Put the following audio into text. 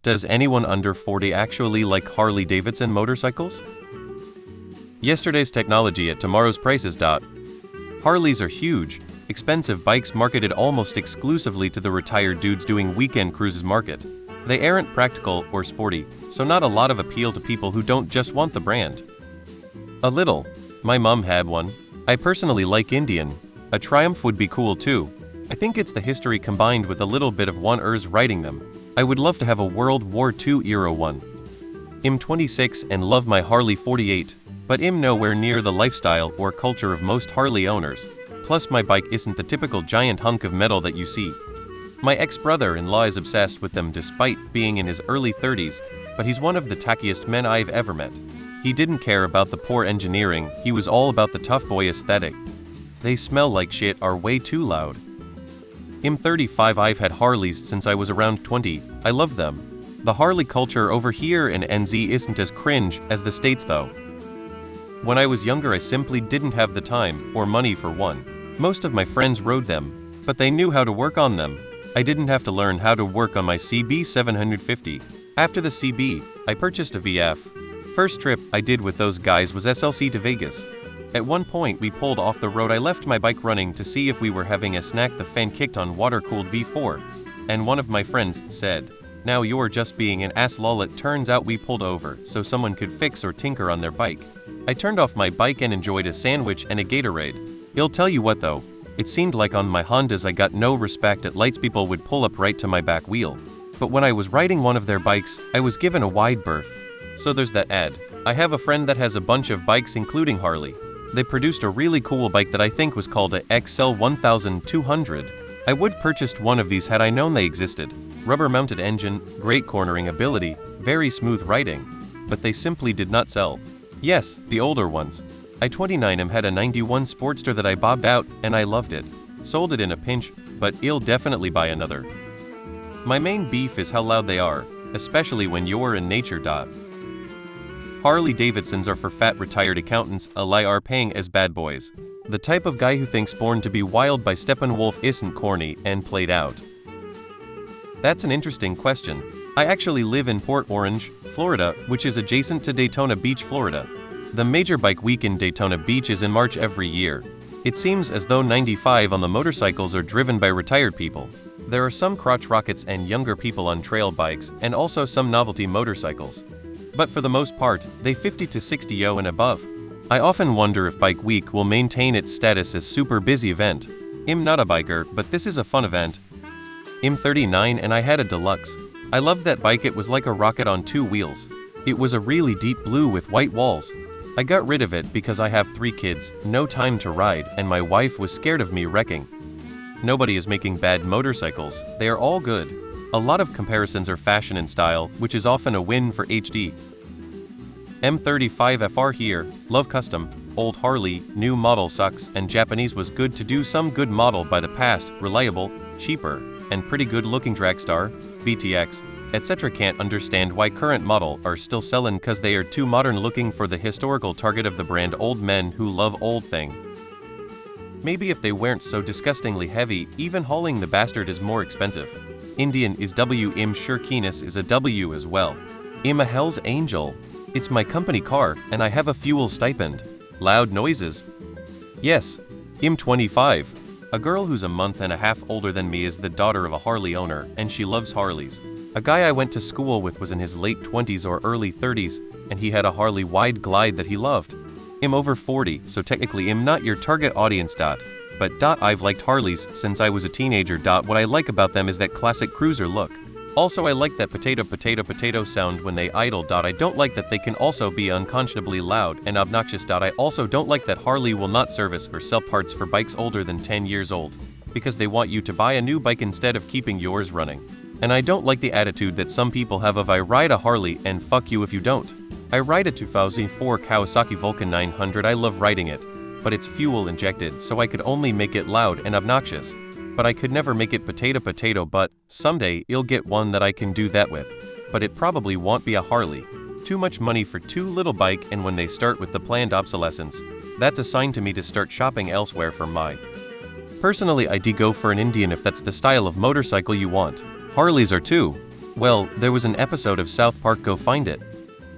Does anyone under 40 actually like Harley Davidson motorcycles? Yesterday's technology at tomorrow's prices. Harleys are huge, expensive bikes marketed almost exclusively to the retired dudes doing weekend cruises market. They aren't practical or sporty, so not a lot of appeal to people who don't just want the brand. A little. My mom had one. I personally like Indian. A Triumph would be cool too. I think it's the history combined with a little bit of one-ers riding them. I would love to have a World War II era one. I'm 26 and love my Harley 48, but I'm nowhere near the lifestyle or culture of most Harley owners. Plus my bike isn't the typical giant hunk of metal that you see. My ex-brother-in-law is obsessed with them despite being in his early 30s, but he's one of the tackiest men I've ever met. He didn't care about the poor engineering, he was all about the tough boy aesthetic. They smell like shit, are way too loud. I'm 35, I've had Harleys since I was around 20, I love them. The Harley culture over here in NZ isn't as cringe as the States though. When I was younger I simply didn't have the time or money for one. Most of my friends rode them, but they knew how to work on them. I didn't have to learn how to work on my CB 750. After the CB, I purchased a VF. First trip I did with those guys was SLC to Vegas. At one point we pulled off the road. I left my bike running to see if we were having a snack. The fan kicked on water-cooled V4. And one of my friends said, "Now you're just being an ass lol." It turns out we pulled over so someone could fix or tinker on their bike. I turned off my bike and enjoyed a sandwich and a Gatorade. I'll tell you what though, it seemed like on my Hondas I got no respect at lights. People would pull up right to my back wheel. But when I was riding one of their bikes, I was given a wide berth. So there's that ad. I have a friend that has a bunch of bikes including Harley. They produced a really cool bike that I think was called a XL 1200. I would purchased one of these had I known they existed. Rubber-mounted engine, great cornering ability, very smooth riding. But they simply did not sell. Yes, the older ones. I 29 had a 91 Sportster that I bobbed out, and I loved it. Sold it in a pinch, but I'll definitely buy another. My main beef is how loud they are, especially when you're in nature. Harley Davidsons are for fat retired accountants, are paying as bad boys. The type of guy who thinks Born to be Wild by Steppenwolf isn't corny and played out. That's an interesting question. I actually live in Port Orange, Florida, which is adjacent to Daytona Beach, Florida. The major bike week in Daytona Beach is in March every year. It seems as though 95 on the motorcycles are driven by retired people. There are some crotch rockets and younger people on trail bikes, and also some novelty motorcycles. But for the most part, they 50 to 60 and above. I often wonder if Bike Week will maintain its status as super busy event. I'm not a biker, but this is a fun event. I'm 39 and I had a deluxe. I loved that bike. It was like a rocket on two wheels. It was a really deep blue with white walls. I got rid of it because I have 3 kids, no time to ride, and my wife was scared of me wrecking. Nobody is making bad motorcycles, they are all good. A lot of comparisons are fashion and style, which is often a win for HD. M35 FR here, love custom, old Harley, new model sucks, and Japanese was good to do some good model by the past, reliable, cheaper, and pretty good looking Dragstar, VTX, etc. Can't understand why current model are still selling cause they are too modern looking for the historical target of the brand, old men who love old thing. Maybe if they weren't so disgustingly heavy, even hauling the bastard is more expensive. Indian is W. I'm sure Keenus is a W as well. I'm a Hell's Angel. It's my company car, and I have a fuel stipend. Loud noises. Yes. I'm 25. A girl who's a month and a half older than me is the daughter of a Harley owner, and she loves Harleys. A guy I went to school with was in his late 20s or early 30s, and he had a Harley Wide Glide that he loved. I'm over 40, so technically I'm not your target audience. But I've liked Harleys since I was a teenager. What I like about them is that classic cruiser look. Also I like that potato sound when they idle. I don't like that they can also be unconscionably loud and obnoxious. I also don't like that Harley will not service or sell parts for bikes older than 10 years old, because they want you to buy a new bike instead of keeping yours running. And I don't like the attitude that some people have of I ride a Harley and fuck you if you don't. I ride a 2004 Kawasaki Vulcan 900. I love riding it, but it's fuel injected, so I could only make it loud and obnoxious. But I could never make it potato, but someday I'll get one that I can do that with. But it probably won't be a Harley. Too much money for too little bike, and when they start with the planned obsolescence, that's a sign to me to start shopping elsewhere for my. Personally I'd go for an Indian if that's the style of motorcycle you want. Harleys are too Well, there was an episode of South Park Go Find It.